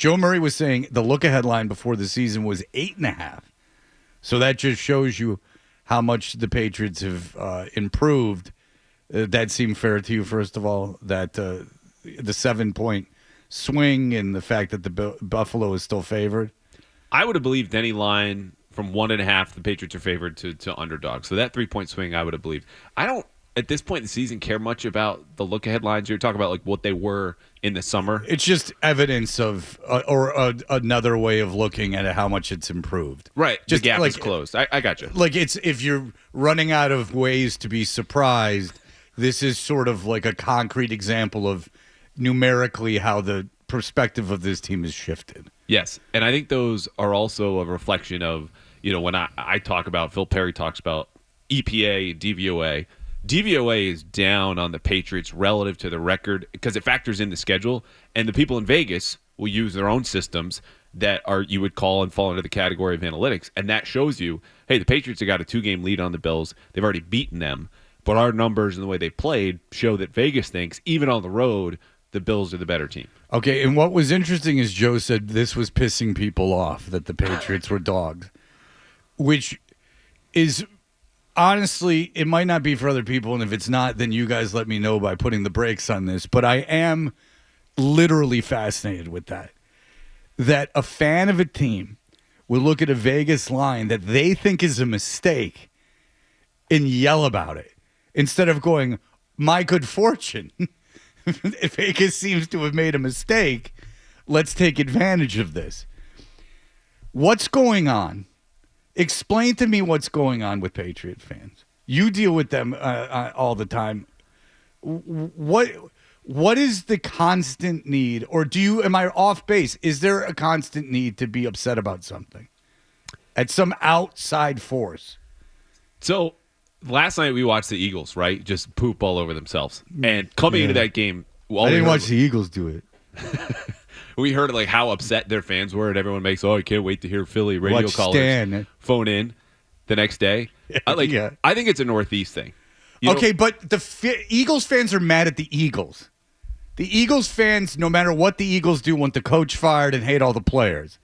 Joe Murray was saying the look-ahead line before the season was 8.5. So that just shows you how much the Patriots have improved. That seemed fair to you, first of all, that the 7-point swing and the fact that the Buffalo is still favored? I would have believed any line from 1.5, the Patriots are favored to underdog. So that 3-point swing, I would have believed. I don't, at this point in the season, care much about the look-ahead lines. You're talking about like what they were in the summer. It's just evidence of, another way of looking at how much it's improved. Right. Just the gap is closed. I got you. Like it's if you're running out of ways to be surprised, this is sort of like a concrete example of numerically how the perspective of this team has shifted. Yes, and I think those are also a reflection of, when I talk about, Phil Perry talks about EPA, DVOA. DVOA is down on the Patriots relative to the record because it factors in the schedule, and the people in Vegas will use their own systems that are you would call and fall into the category of analytics, and that shows you, hey, the Patriots have got a 2-game lead on the Bills. They've already beaten them, but our numbers and the way they played show that Vegas thinks, even on the road, the Bills are the better team. Okay, and what was interesting is Joe said this was pissing people off, that the Patriots were dogs, which is honestly, it might not be for other people, and if it's not, then you guys let me know by putting the brakes on this, but I am literally fascinated with that a fan of a team will look at a Vegas line that they think is a mistake and yell about it instead of going, my good fortune. If Vegas seems to have made a mistake, let's take advantage of this. What's going on? Explain to me what's going on with Patriot fans. You deal with them all the time. What is the constant need, or am I off base? Is there a constant need to be upset about something at some outside force? So last night we watched the Eagles, right? Just poop all over themselves. And coming into that game, I didn't watch the Eagles do it. We heard like how upset their fans were, and everyone makes, I can't wait to hear Philly radio callers phone in the next day. I think it's a Northeast thing. But the Eagles fans are mad at the Eagles. The Eagles fans, no matter what the Eagles do, want the coach fired and hate all the players.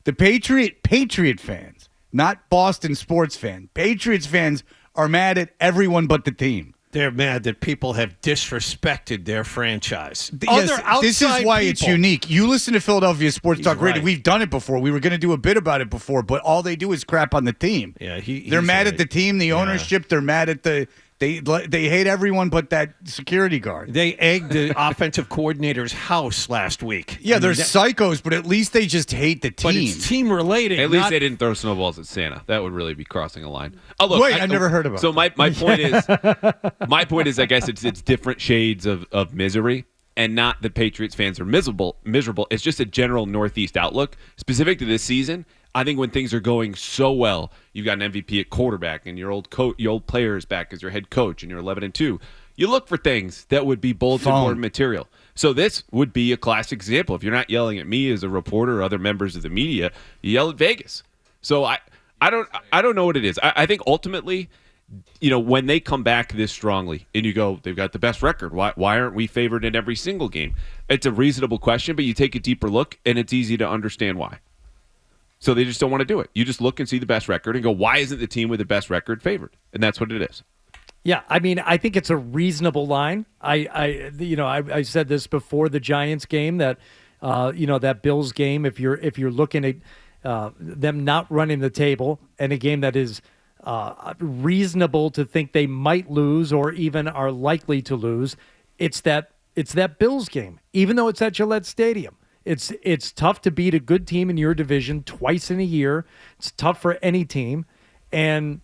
The Patriot fans, not Boston sports fans, Patriots fans are mad at everyone but the team. They're mad that people have disrespected their franchise. This is why it's unique. You listen to Philadelphia Sports Talk Radio. Right. We've done it before. We were going to do a bit about it before, but all they do is crap on the team. Yeah, they're mad at the team, the ownership. They're mad at They hate everyone but that security guard. They egged the offensive coordinator's house last week. Yeah, they're psychos, but at least they just hate the team. But it's team-related. At least they didn't throw snowballs at Santa. That would really be crossing a line. Oh, look, I've never heard about it. So my point is, I guess it's different shades of misery, and not that Patriots fans are miserable. It's just a general Northeast outlook. Specific to this season, I think when things are going so well, you've got an MVP at quarterback, and your old player is back as your head coach, and you're 11-2. You look for things that would be bulletin board material. So this would be a classic example. If you're not yelling at me as a reporter or other members of the media, you yell at Vegas. So I don't know what it is. I think ultimately, when they come back this strongly, and you go, they've got the best record. Why aren't we favored in every single game? It's a reasonable question, but you take a deeper look, and it's easy to understand why. So they just don't want to do it. You just look and see the best record and go, why isn't the team with the best record favored? And that's what it is. Yeah, I mean, I think it's a reasonable line. I said this before the Giants game that, that Bills game. If you're looking at them not running the table and a game that is reasonable to think they might lose or even are likely to lose, it's that Bills game. Even though it's at Gillette Stadium. It's tough to beat a good team in your division twice in a year. It's tough for any team. And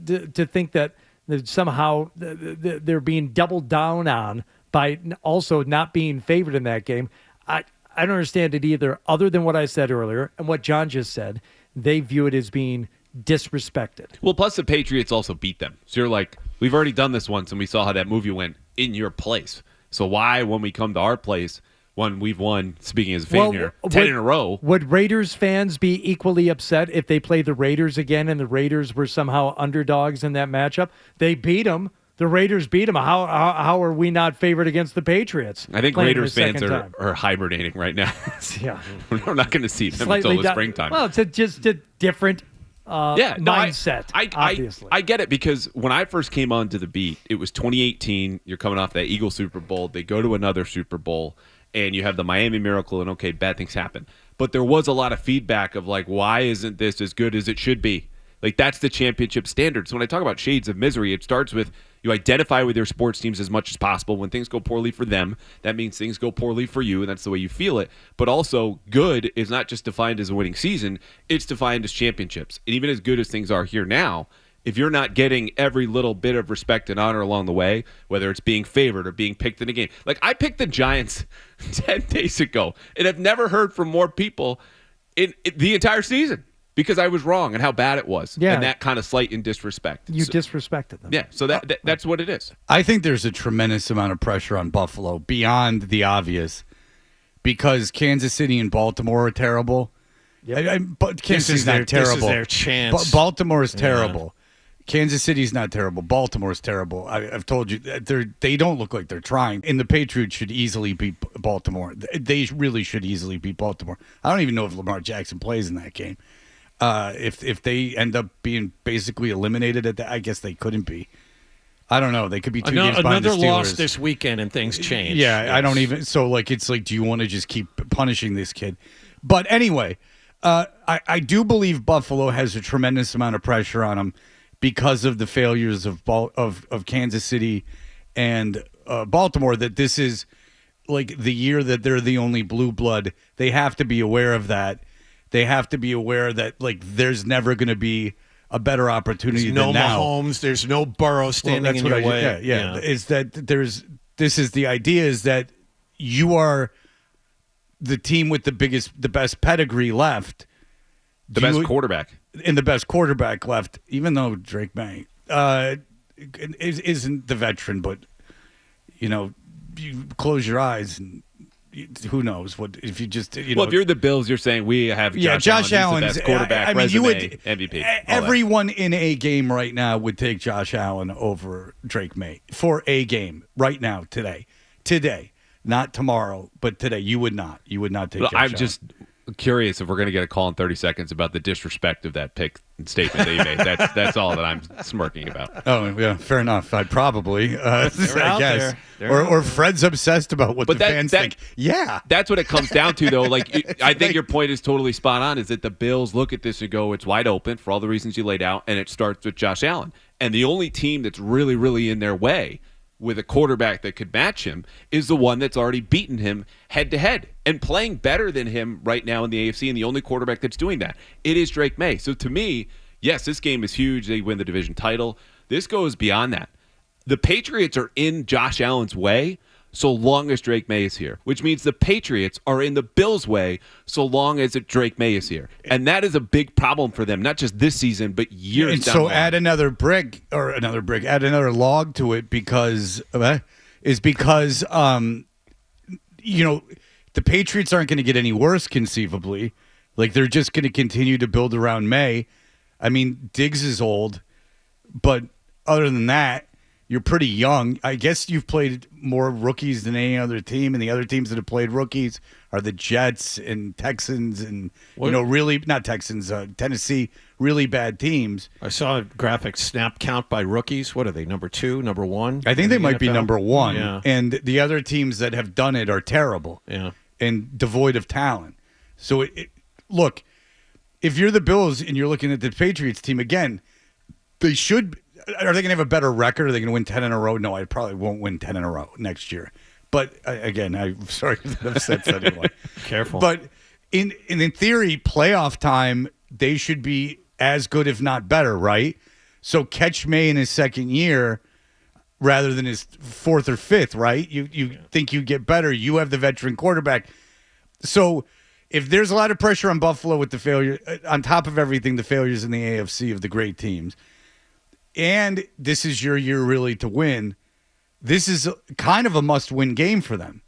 to think that somehow they're being doubled down on by also not being favored in that game, I don't understand it either, other than what I said earlier and what John just said. They view it as being disrespected. Well, plus the Patriots also beat them. So you're like, we've already done this once, and we saw how that movie went in your place. So why, when we come to our place, when we've won, speaking as a fan here, 10 in a row. Would Raiders fans be equally upset if they played the Raiders again and the Raiders were somehow underdogs in that matchup? They beat them, The Raiders beat them. How are we not favored against the Patriots? I think playing them Raiders a fans second time? are hibernating right now. Yeah. We're not going to see them Slightly until the di- springtime. Well, it's just a different mindset, obviously. I get it because when I first came onto the beat, it was 2018. You're coming off that Eagles Super Bowl. They go to another Super Bowl, and you have the Miami Miracle, and okay, bad things happen. But there was a lot of feedback of like, why isn't this as good as it should be? Like, that's the championship standard. So when I talk about shades of misery, it starts with you identify with your sports teams as much as possible. When things go poorly for them, that means things go poorly for you, and that's the way you feel it. But also, good is not just defined as a winning season, it's defined as championships. And even as good as things are here now, if you're not getting every little bit of respect and honor along the way, whether it's being favored or being picked in a game. Like, I picked the Giants 10 days ago, and I've never heard from more people in the entire season. Because I was wrong and how bad it was. Yeah. And that kind of slight and disrespect. You disrespected them. Yeah, so that's what it is. I think there's a tremendous amount of pressure on Buffalo beyond the obvious because Kansas City and Baltimore are terrible. Yep. But Kansas City's not terrible. This is their chance. Baltimore is terrible. Kansas City's not terrible. Baltimore's terrible. I've told you they don't look like they're trying. And the Patriots should easily beat Baltimore. They really should easily beat Baltimore. I don't even know if Lamar Jackson plays in that game. If they end up being basically eliminated at that, I guess they couldn't be. I don't know. They could be two games behind the Another Steelers. loss this weekend and things change. Yeah, Yes. I don't even. So like, it's like, do you want to just keep punishing this kid? But anyway, I do believe Buffalo has a tremendous amount of pressure on them because of the failures of Kansas City and Baltimore. That this is like the year that they're the only blue blood. They have to be aware of that. They have to be aware that like there's never going to be a better opportunity There's than no now. Mahomes. There's no Burrow standing in your way. Yeah. Is that this is the idea is that you are the team with the best pedigree left. The best quarterback. And the best quarterback left, even though Drake Maye isn't the veteran, but you close your eyes and who knows what if you just Well, if you're the Bills, you're saying we have Josh Allen, the best quarterback, I mean, resume, you would MVP. everyone in a game right now would take Josh Allen over Drake Maye for a game right now today, not tomorrow, but today. You would not take. Josh I'm Allen. just curious if we're going to get a call in 30 seconds about the disrespect of that pick statement that you made. That's all that I'm smirking about. Oh yeah, fair enough. I'd probably, I out guess, there. or Fred's obsessed about what But the fans think. Yeah, That's what it comes down to, though. Like, I think your point is totally spot on. Is that the Bills look at this and go, "It's wide open for all the reasons you laid out," and it starts with Josh Allen. And the only team that's really, really in their way with a quarterback that could match him is the one that's already beaten him head-to-head and playing better than him right now in the AFC, and the only quarterback that's doing that. It is Drake Maye. So to me, yes, this game is huge. They win the division title. This goes beyond that. The Patriots are in Josh Allen's way so long as Drake Maye is here, which means the Patriots are in the Bills' way so long as Drake Maye is here. And that is a big problem for them, not just this season, but years and down so the line. add another log to it because the Patriots aren't going to get any worse conceivably. Like they're just going to continue to build around May. I mean, Diggs is old, but other than that, you're pretty young. I guess you've played more rookies than any other team, and the other teams that have played rookies are the Jets and Texans and, really not Texans, Tennessee, really bad teams. I saw a graphic snap count by rookies. What are they, number 2, number 1? I think they might be NFL? number 1, Yeah. and the other teams that have done it are terrible and devoid of talent. So, look, if you're the Bills and you're looking at the Patriots team, again, they should – are they going to have a better record? Are they going to win 10 in a row? No, I probably won't win 10 in a row next year. But again, I'm sorry that upsets anyone. Careful. But in theory, playoff time, they should be as good, if not better, right? So catch May in his second year rather than his fourth or fifth, right? You think you get better. You have the veteran quarterback. So if there's a lot of pressure on Buffalo with the failure, on top of everything, the failures in the AFC of the great teams, and this is your year really to win, this is kind of a must-win game for them.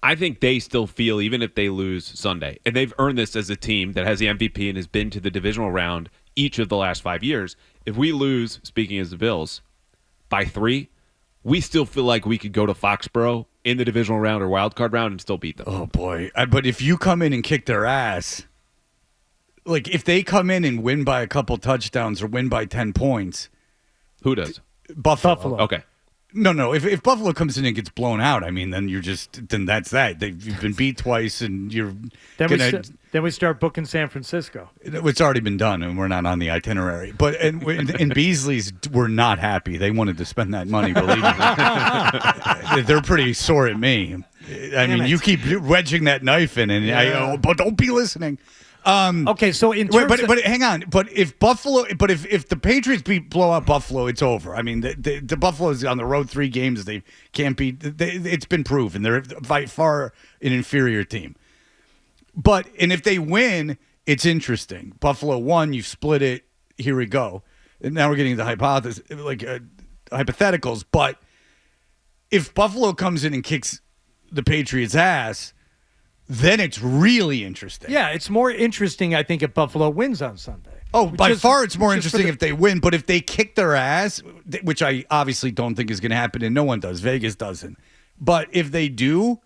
I think they still feel, even if they lose Sunday, and they've earned this as a team that has the MVP and has been to the divisional round each of the last 5 years. If we lose, speaking as the Bills, by 3, we still feel like we could go to Foxborough in the divisional round or wild card round and still beat them. Oh boy! But if you come in and kick their ass, like if they come in and win by a couple touchdowns or win by 10 points, Who does? Buffalo. Okay. No. If Buffalo comes in and gets blown out, I mean, then that's that. You've been beat twice, and you're Then we start booking San Francisco. It's already been done, and we're not on the itinerary. But in Beasley's, we're not happy. They wanted to spend that money. Believe me, they're pretty sore at me. I mean, you keep wedging that knife in, and but don't be listening. Okay, so in terms but hang on. But if the Patriots blow out Buffalo, it's over. I mean, the Buffalo's on the road 3 games. They can't beat. It's been proven they're by far an inferior team. And if they win, it's interesting. Buffalo won. You split it. Here we go. And now we're getting the hypotheticals. But if Buffalo comes in and kicks the Patriots' ass, then it's really interesting. yeah, it's more interesting, I think, if Buffalo wins on Sunday. Oh, by far it's more interesting if they win. But if they kick their ass, which I obviously don't think is going to happen, and no one does. Vegas doesn't. But if they do,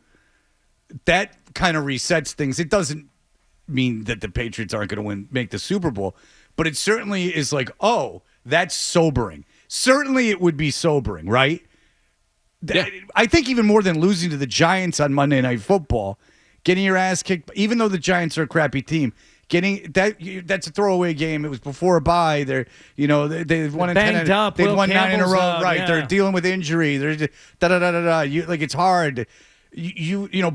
that kind of resets things. It doesn't mean that the Patriots aren't going to make the Super Bowl, but it certainly is like, oh, that's sobering. Certainly it would be sobering, right? Yeah. I think even more than losing to the Giants on Monday Night Football, getting your ass kicked, even though the Giants are a crappy team, that's a throwaway game. It was before a bye. They've won in 10. They've won 9 in a row. Right. Yeah. They're dealing with injury. They're it's hard.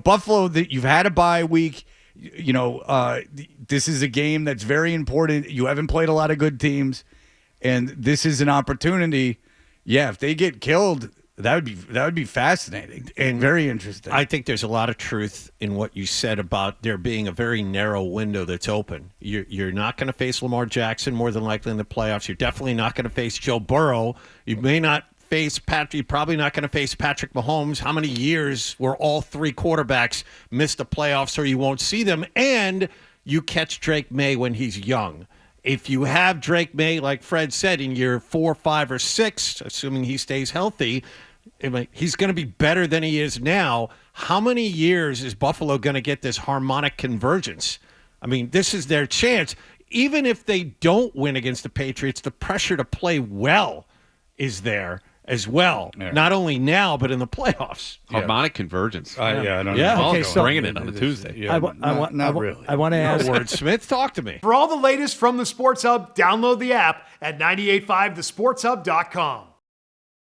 Buffalo, you've had a bye week. This is a game that's very important. You haven't played a lot of good teams, and this is an opportunity. Yeah, if they get killed, that would be fascinating and very interesting. I think there's a lot of truth in what you said about there being a very narrow window that's open. You're not going to face Lamar Jackson more than likely in the playoffs. You're definitely not going to face Joe Burrow. You may not face Patrick. You're probably not going to face Patrick Mahomes. How many years where all 3 quarterbacks miss the playoffs or you won't see them? And you catch Drake Maye when he's young. If you have Drake Maye, like Fred said, in year 4, 5, or 6, assuming he stays healthy, he's going to be better than he is now. How many years is Buffalo going to get this harmonic convergence? I mean, this is their chance. Even if they don't win against the Patriots, the pressure to play well is there as well. Yeah. Not only now, but in the playoffs. Harmonic convergence. I don't know. Yeah, okay, so bringing it on a Tuesday. Yeah, not really. I want to ask. Wordsmith, talk to me. For all the latest from the Sports Hub, download the app at 985thesportshub.com.